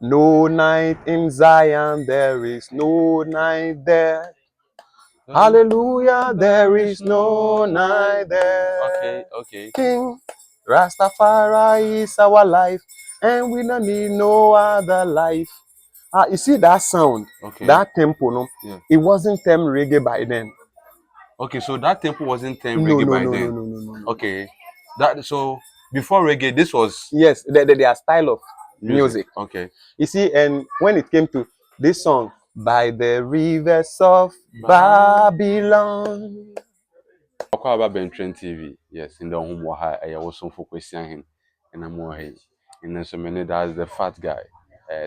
No night in Zion, there is no night there. Hallelujah, there is no night there. Okay. King Rastafari is our life, and we don't need no other life. You see that sound, that tempo, no? Yeah. It wasn't reggae by then. Okay, so that tempo wasn't No, reggae no, by no, then. no, no, no, no. Okay, so before reggae, this was yes, their style of music. Okay. You see, and when it came to this song, by the rivers of Babylon. About Trend TV, yes, in the home I also focus on him, and I'm more hey, and then so many that's the fat guy,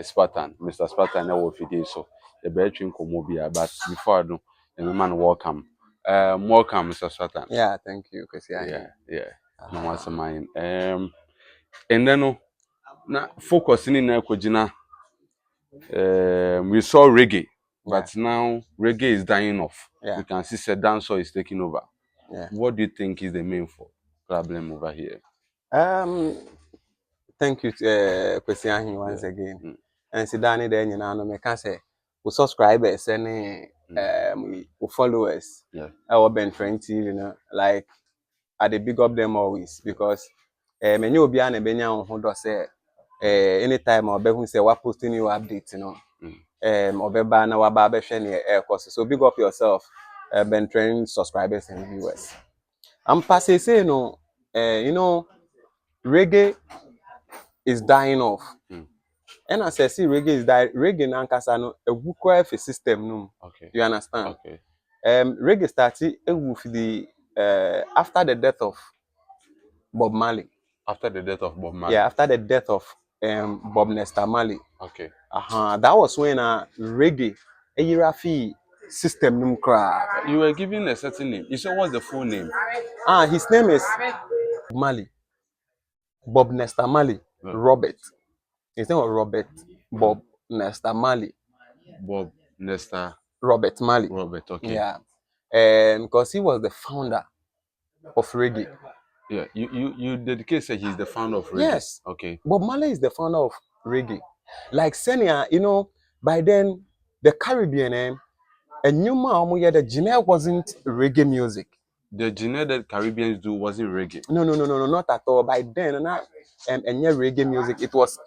Spartan, Mr. Spartan. I will feed so the bedroom comobia, but before I do, the man welcome, welcome, Mr. Spartan. Yeah, thank you, Yeah. No what's mine. And then no, na focusing in Kojina. We saw reggae, but now reggae is dying off. We can see dancehall is taking over. What do you think is the main problem over here? Thank you, Kwesiahi, once again. And Sidani, then you know, me can say, we subscribers and we followers. Our Ben Friend TV, you know, like I dey big up them always because many obi an ebenya on do say anytime or be who say we posting new update, you know. Obeba na waba be hwe ne e course. So big up yourself, Ben Friend subscribers and viewers. I'm passing say no, you know, reggae is dying off. And as I see reggae is dying, reggae nankasa no a wukwa system no. You understand? Reggae started with the after the death of Bob Marley. After the death of Bob Marley? Yeah, after the death of Bob Nesta Marley. Okay. That was when reggae a Rafi system num cry. You were given a certain name. You said what's the full name? His name is Marley. Bob Nesta Marley. Robert. His name was Robert. Bob Nesta Marley. Bob Nesta. Robert Marley. Robert, okay. Yeah. And because he was the founder of reggae. Yeah, you dedicate say he's the founder of reggae. Yes. Okay. Bob Marley is the founder of reggae. Like Senia, you know, by then the Caribbean and new the genre wasn't reggae music. The genre that Caribbeans do wasn't reggae. No, not at all. By then, and reggae music, it was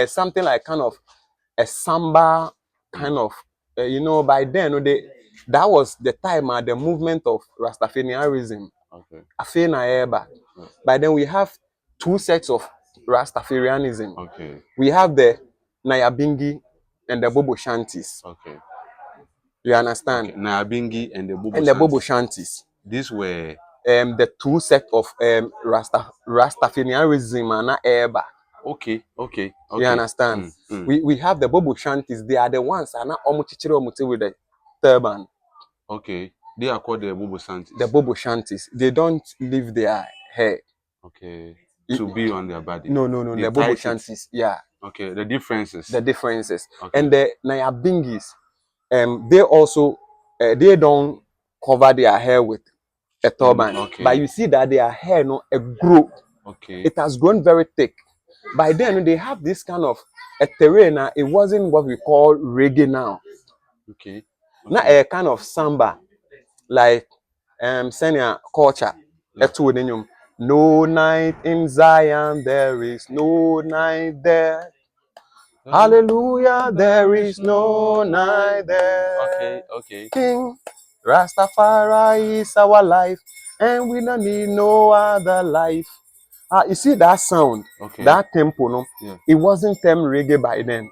something like kind of a samba kind of, you know. By then, that was the time the movement of Rastafarianism. Okay. By then, we have two sets of Rastafarianism. Okay. We have the Nyabingi and the Bobo Shanties. Okay. You understand? Okay. Nyabingi and the Bobo Shanties. These were the two sets of Rastafarianism and Eba. Okay. You understand? We have the Bobo Shanties. They are the ones and Omuchichiro Muti with the turban. Okay. They are called the Bobo Shanties. The Bobo Shanties. They don't leave their hair. Okay. To be on their body. No. The Bobo Shanties. Yeah. Okay. The differences. Okay. And the Nyabingis, they also they don't cover their hair with a turban. Okay. But you see that their hair grow. Okay. It has grown very thick. By then they have this kind of a terrain. It wasn't what we call reggae now. Okay. Not a kind of samba, like senior culture. No night in Zion, there is no night there. Hallelujah, there is no night there. Okay. King Rastafari is our life, and we don't need no other life. You see that sound, that tempo, no? It wasn't reggae by then.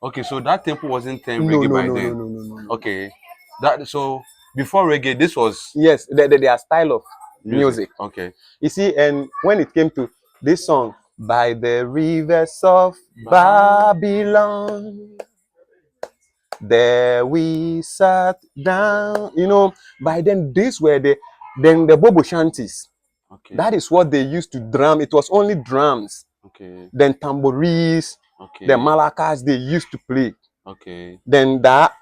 Okay, so that tempo wasn't reggae by then. No. Okay, so before reggae, this was their style of music. Okay. You see, and when it came to this song, by the rivers of Babylon, there we sat down. You know, by then these were the Bobo Shanties. Okay. That is what they used to drum. It was only drums. Okay. Then tambourines. Okay. The malacas they used to play. Okay. Then that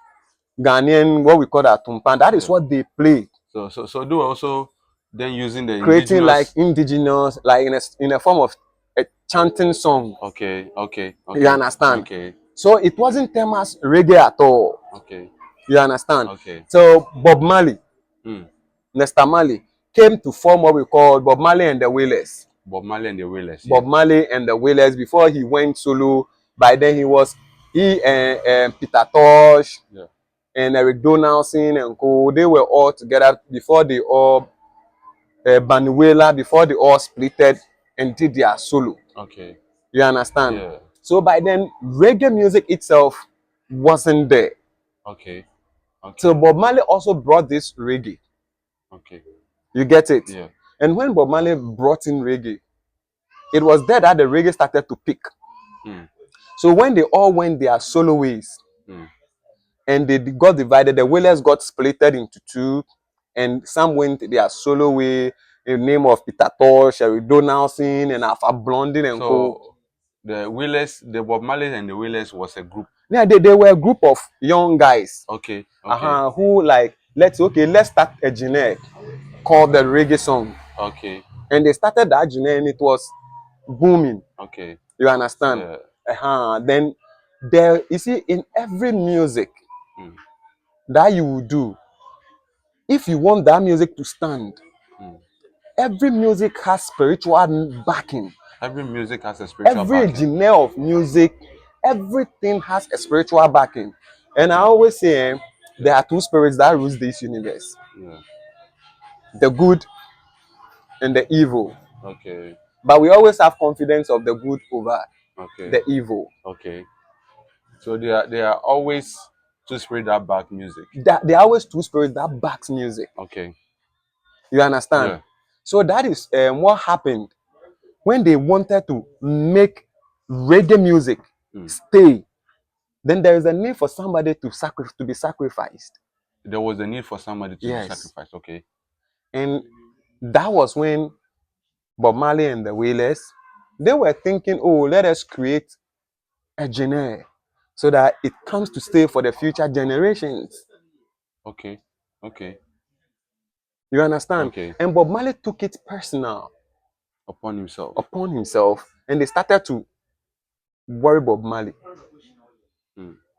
Ghanaian, what we call that tumpan, that is what they play. So they were also then using the creating indigenous... like indigenous, like in a form of a chanting song. Okay. You understand? Okay. So it wasn't termed as reggae at all. Okay. You understand? Okay. So Bob Marley, Mm. Nesta Marley, came to form what we call Bob Marley and the Wailers. Bob Marley and the Wailers. Bob Marley and the Wailers, before he went solo. By then he and Peter Tosh, Yeah. and Eric Donaldson and co. They were all together before they all Banuela, before they all splitted and did their solo. Okay. You understand? Yeah. So by then, reggae music itself wasn't there. Okay. Okay. So Bob Marley also brought this reggae. Okay. You get it? Yeah. And when Bob Marley brought in reggae, it was there that the reggae started to pick. Mm. So when they all went their solo ways, and they got divided, the Wailers got splitted into two, and some went their solo way in the name of Peter Tosh, Sherry Donaldson, and Alpha Blondin and co. So the Wailers, the Bob Marley and the Wailers was a group. Yeah, they were a group of young guys. Okay. Who like let's start a genre called the reggae song. Okay. And they started that genre and it was booming. Okay. You understand? Yeah. Then there you see in every music that you will do, if you want that music to stand, every music has spiritual backing. Every music has a spiritual backing. Every genre of music, everything has a spiritual backing. And I always say there are two spirits that rules this universe. Yeah. The good and the evil. Okay. But we always have confidence of the good over the evil. Okay. So there are always two spirits that back music. There are always two spirits that backs music. Okay. You understand? Yeah. So that is what happened when they wanted to make reggae music stay. Then there is a need for somebody to be sacrificed. There was a need for somebody to be sacrificed. Okay. And that was when Bob Marley and the Wailers, they were thinking, oh, let us create a genre so that it comes to stay for the future generations. Okay. Okay. You understand? Okay. And Bob Marley took it personal upon himself, and they started to worry Bob Marley.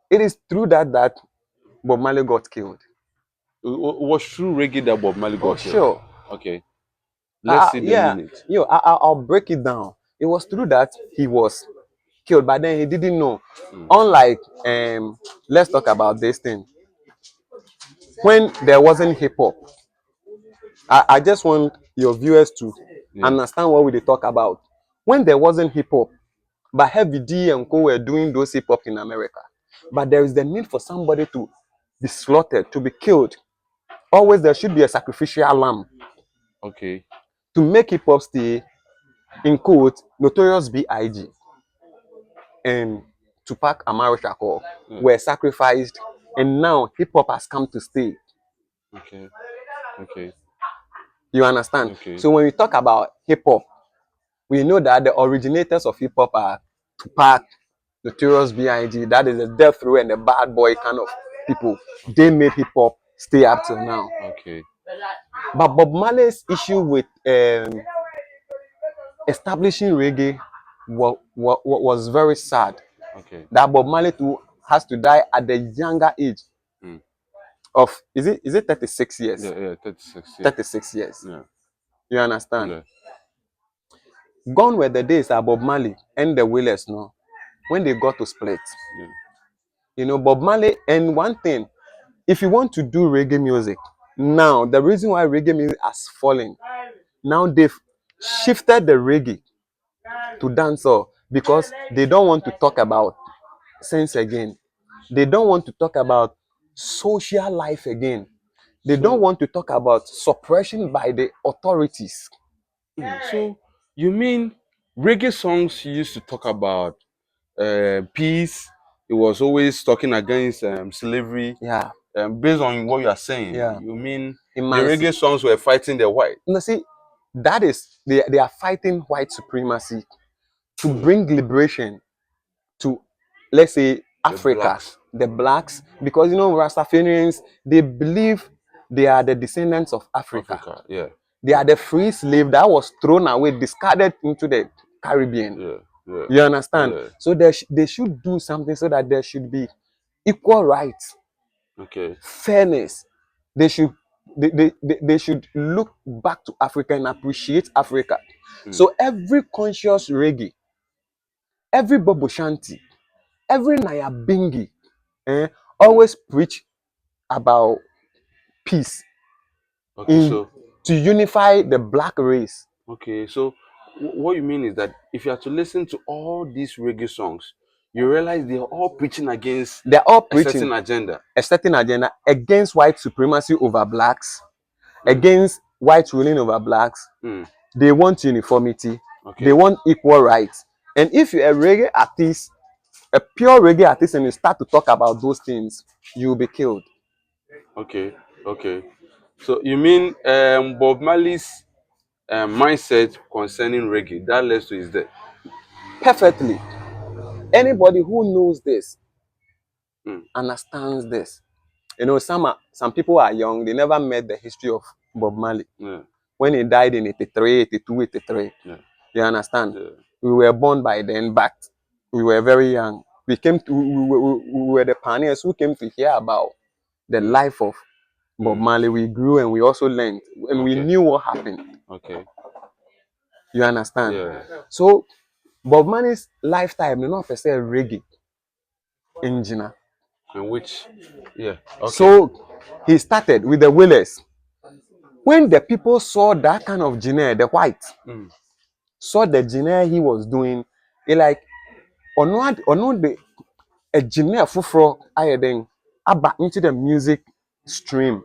It is true that Bob Marley got killed. It was true reggae that Bob Marley got killed? Sure. Okay. Let's see the minute. I'll break it down. It was true that he was killed, but then he didn't know. Unlike, let's talk about this thing. When there wasn't hip hop, I just want your viewers to understand what we talk about. When there wasn't hip hop, but Heavy D and co were doing those hip hop in America, but there is the need for somebody to be slaughtered, to be killed. Always there should be a sacrificial lamb. Okay. To make hip hop stay, in quote, Notorious B.I.G. and Tupac Amaru Shakur were sacrificed, and now hip hop has come to stay. Okay. Okay. You understand? Okay. So when we talk about hip hop, we know that the originators of hip hop are Tupac, Notorious B.I.G. That is the death row and the bad boy kind of people. They made hip hop stay up till now. Okay. But Bob Marley's issue with establishing reggae was very sad. Okay. That Bob Marley too has to die at the younger age of is it 36 years? Yeah, 36 years. 36 years. Yeah. You understand? Yeah. Gone were the days that Bob Marley and the Wailers, when they got to split. Yeah. You know, Bob Marley, and one thing, if you want to do reggae music, now the reason why reggae music has fallen, now they've shifted the reggae to dancehall because they don't want to talk about sense again. They don't want to talk about social life again. They don't want to talk about suppression by the authorities. So you mean reggae songs used to talk about peace? It was always talking against slavery. Yeah. Based on what you are saying, Yeah. you mean the reggae songs were fighting the white? You see, that is they are fighting white supremacy to bring liberation to, let's say, Africa, the blacks, because Rastafarians, they believe they are the descendants of Africa. Yeah. They are the free slave that was thrown away, discarded into the Caribbean. Yeah. You understand? Yeah. So they should do something so that there should be equal rights, Okay. fairness. They should they should look back to Africa and appreciate Africa. So every conscious reggae, every Bobo Shanti, every Nyabingi, always preach about peace Okay. So to unify the black race. okay. So what you mean is that if you are to listen to all these reggae songs, you realize they are all preaching against They're all a certain preaching agenda. a certain agenda against white supremacy over blacks, against white ruling over blacks. They want uniformity. Okay. They want equal rights. And if you're a reggae artist, a pure reggae artist, and you start to talk about those things, you'll be killed. Okay. Okay. So you mean Bob Marley's mindset concerning reggae that led to his death? Perfectly. Anybody who knows this understands this. You know, some people are young, they never met the history of Bob Marley. Yeah. When he died in 83, 82, 83. Yeah. You understand? Yeah. We were born by then, but we were very young. We were the pioneers who came to hear about the life of Bob Marley. We grew and we also learned and we knew what happened. Okay. You understand? Yeah. So Bob Marley's lifetime, you know, per se reggae engineer. And which, yeah. Okay. So he started with the Wailers. When the people saw that kind of genre, the white, saw the genre he was doing, they like, or not the a genre fufro ayeden aba into the music stream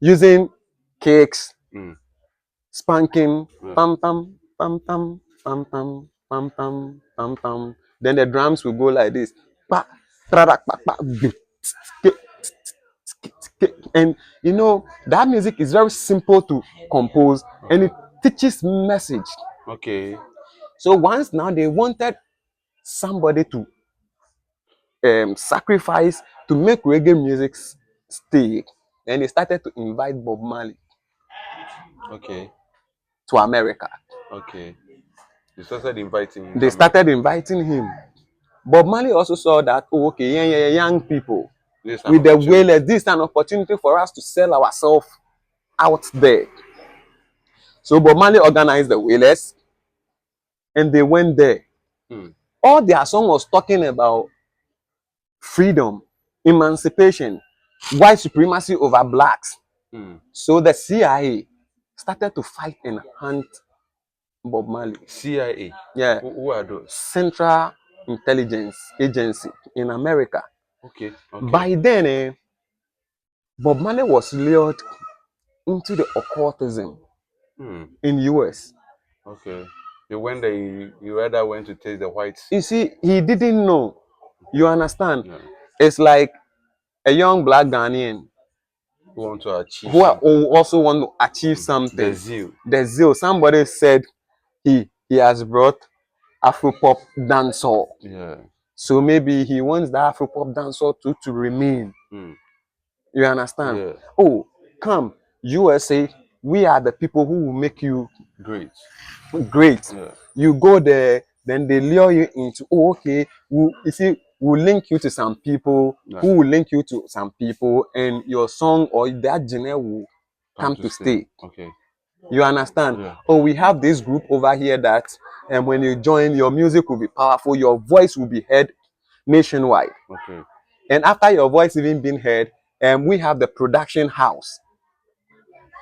using kicks, spanking, pam pam pam pam pam pam pam pam pam pam. Then the drums will go like this. Pa, tradak, pa, pa, and you know that music is very simple to compose and it teaches message. Okay. So once now they wanted somebody to sacrifice to make reggae music stay, and they started to invite Bob Marley Okay. to America. Okay. They started inviting him to They America. started inviting him. Bob Marley also saw that, oh, okay, yeah, young people with the Wailers, this is an opportunity for us to sell ourselves out there. So Bob Marley organized the Wailers, and they went there. All their song was talking about freedom, emancipation, white supremacy over blacks. So the CIA started to fight and hunt Bob Marley. CIA? Yeah. Who are those? Central Intelligence Agency in America. Okay. By then, Bob Marley was lured into the occultism in US. Okay. When they rather went to taste the whites. You see, he didn't know. You understand? Yeah. It's like a young black Ghanaian who want to achieve who also want to achieve something. The zeal. The zeal. Somebody said he has brought Afropop dancehall. Yeah. So maybe he wants the Afropop dancehall to remain. You understand? Yeah. Oh, come, USA, we are the people who will make you great. Yeah. You go there, then they lure you into, oh, okay, we'll link you to some people, who will link you to some people, and your song or that genre will come to stay. Okay. You understand? Yeah. Oh, we have this group over here that and when you join, your music will be powerful, your voice will be heard nationwide. Okay. And after your voice even being heard, we have the production house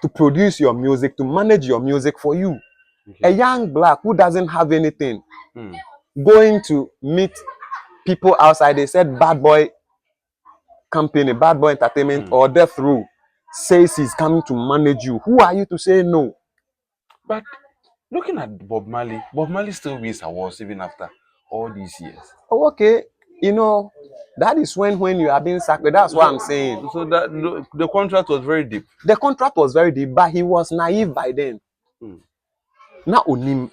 to produce your music, to manage your music for you. Okay. A young black who doesn't have anything, going to meet people outside, they said Bad Boy Company, Bad Boy Entertainment, or Death Row says he's coming to manage you. Who are you to say no? But looking at Bob Marley still wins awards even after all these years. Oh, okay. You know, that is when you are being sacked. That's what I'm saying. So that the contract was very deep. The contract was very deep, but he was naive by then. Not onim.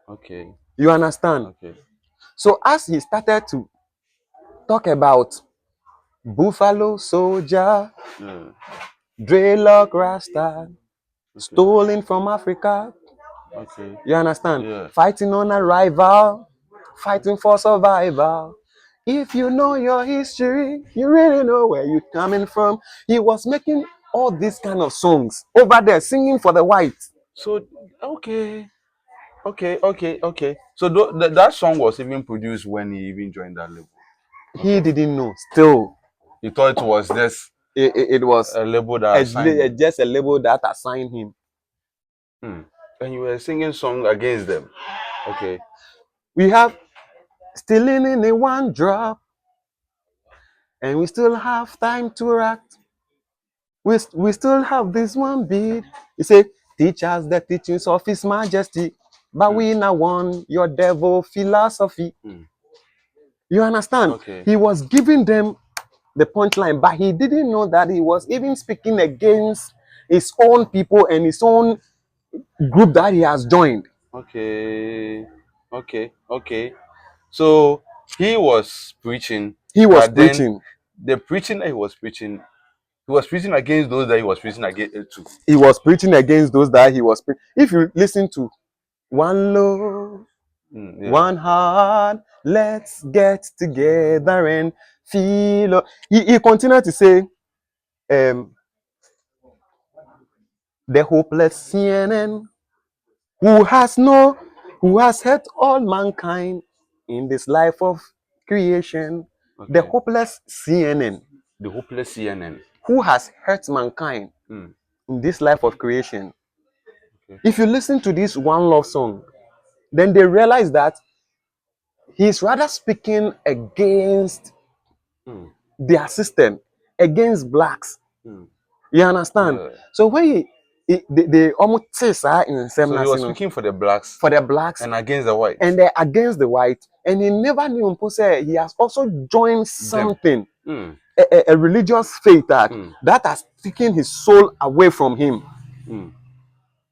Okay. You understand? Okay. So as he started to talk about Buffalo Soldier, Dreadlock Rasta, stolen from Africa, Okay. You understand? Yeah. Fighting on a rival, fighting for survival. If you know your history, you really know where you're coming from. He was making all these kind of songs over there, singing for the whites. So okay. So that song was even produced when he even joined that label. He didn't know. Still, He thought it was this it was a label that assigned him. just a label that assigned him. And you were singing song against them. Okay. We have Stealing in a one drop, and we still have time to act. We still have this one beat. He say, teach us the teachings of His Majesty, but we now want your devil philosophy. You understand? Okay. He was giving them the punchline, but he didn't know that he was even speaking against his own people and his own group that he has joined. Okay. So he was preaching. He was but then preaching. the preaching that he was preaching against those that he was preaching against too. He was preaching against those that he was preaching. If you listen to One Love, One Heart, let's get together and feel. He continued to say, the hopeless CNN who has hurt all mankind in this life of creation. Okay. The hopeless CNN. The hopeless CNN. Who has hurt mankind in this life of creation. Okay. If you listen to this One Love song, then they realize that he's rather speaking against their system, against blacks. You understand? Yeah. So when they almost say in so he was speaking for the blacks and against the whites. And they're against the white. And he never knew he has also joined something, a religious faith that has taken his soul away from him.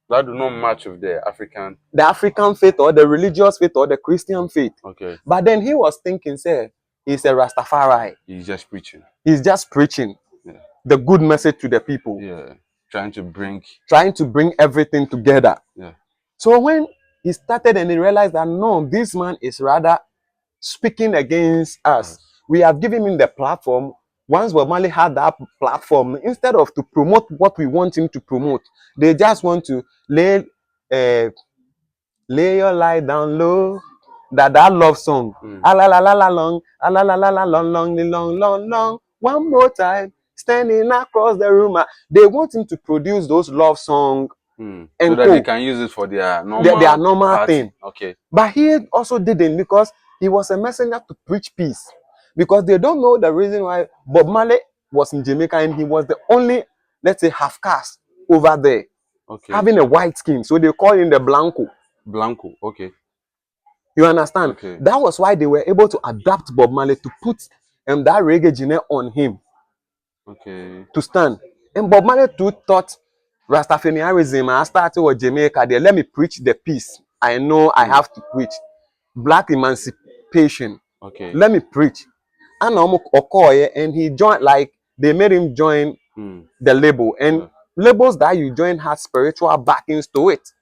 That do not match with the African faith or the religious faith or the Christian faith. Okay. But then he was thinking, say, he's a Rastafari. He's just preaching. The good message to the people. Yeah. Trying to bring everything together. Yeah. So when he started and he realized that no, this man is rather speaking against us. Yes. We have given him the platform. Once Bob Marley had that platform, instead of to promote what we want him to promote, they just want to lay your light down low. That love song. Ah la la la la long, ah la la la la long, long. One more time, standing across the room. They want him to produce those love songs. And so that they can use it for their normal thing. Okay. But he also didn't, because he was a messenger to preach peace. Because they don't know the reason why Bob Marley was in Jamaica and he was the only, let's say, half caste over there. Okay. Having a white skin. So they call him the Blanco. Blanco, okay. You understand? Okay. That was why they were able to adapt Bob Marley to put that reggae gene on him. Okay. To stand. And Bob Marley too thought Rastafarianism, I started with Jamaica there. Let me preach the peace. I know I have to preach. Black emancipation. Okay. Let me preach. And Okoye, and he joined, like they made him join the label. And labels that you join had spiritual backings to it.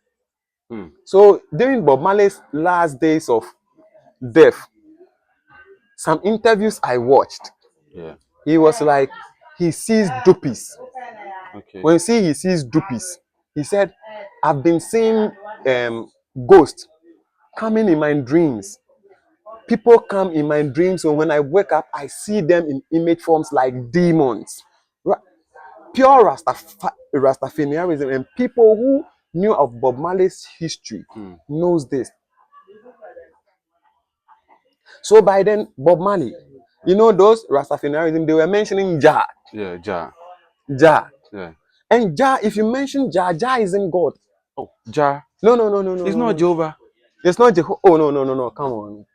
So during Bob Marley's last days of death, some interviews I watched, he was like, he sees doopies. Okay. When he sees doopies, he said, I've been seeing ghosts coming in my dreams. People come in my dreams, and when I wake up, I see them in image forms like demons. Pure Rastafarianism, and people who knew of Bob Marley's history knows this. So by then, Bob Marley, you know those Rastafarianism, they were mentioning Jah. Yeah, Jah. Jah. Yeah. And Jah, if you mention Jah, Jah isn't God. Oh, Jah. No. It's not Jehovah. It's not Jehovah. Oh, no. Come on.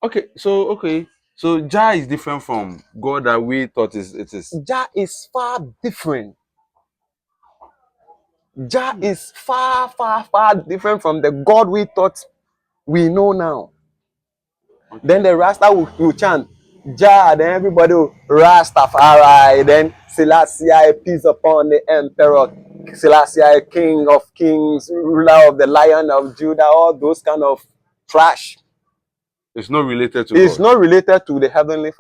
Okay. So Jah is different from God that we thought it is. Jah is far different. Jah is far different from the God we thought we know now. Okay. Then the Rasta will chant Jah, then everybody will Rastafari, then Selassie, peace upon the emperor. Selassie, King of Kings, ruler of the Lion of Judah, all those kind of trash. It's not related to It's God. not related to the Heavenly Father.